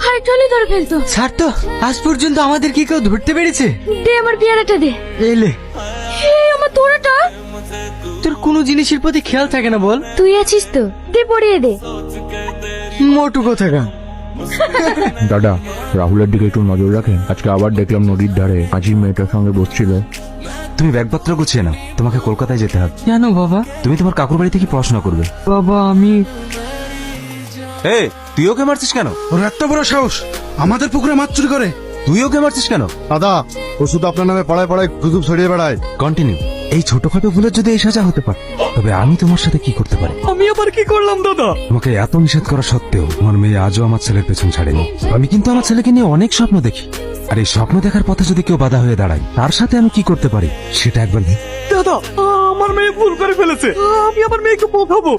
হাইটলি ধরে ফেলতো। ছাড় তো, আজ পর্যন্ত আমাদের কি কেউ ধরতে পেরেছে? দে আমার পেয়ারাটা দে। এলে এই আমার তোরাটা। তোর কোনো জিনিসের প্রতি খেয়াল থাকে না বল? তুই আছিস তো, দে পড়িয়ে দে। মোটু কোথাকার। দাদা, রাহুলের দিকে একটু নজর রাখেন। আজকে আবার দেখলাম নদীর ধারে কাজীর মেয়েটার সঙ্গে বসছিল। তুমি ব্যাগপত্র গুছিয়ে নাও, তোমাকে কলকাতায় যেতে হবে। কেন বাবা? তুমি তোমার কাকুর বাড়িতে কি পড়াশোনা করবে? বাবা আমি তুই ওকে মারছিস কেন? ওর এত বড় সাহস আমাদের পুকুরে মাছ চুরি করে। তুই ওকে মারছিস কেন? দাদা, ও শুধু আপনার নামে পাড়ায় পাড়ায় গুজব ছড়িয়ে বেড়ায়। কন্টিনিউ। এই ছোটখাটো ভুলের যদি এই সাজা হতে পারে, তবে আমি তোমার সাথে কি করতে পারি? আমি আবার কি করলাম দাদা? তোমাকে এত নিষেধ করা সত্ত্বেও তোমার মেয়ে আজও আমার ছেলের পেছন ছাড়েনি। আমি কিন্তু আমার ছেলেকে নিয়ে অনেক স্বপ্ন দেখি, আর এই স্বপ্ন দেখার পথে যদি কেউ বাধা হয়ে দাঁড়ায়, তার সাথে আমি কি করতে পারি সেটা একবার দাদা, আমার মেয়ে ভুল করে ফেলেছে, আমি আমার মেয়েকে বোঝাবো।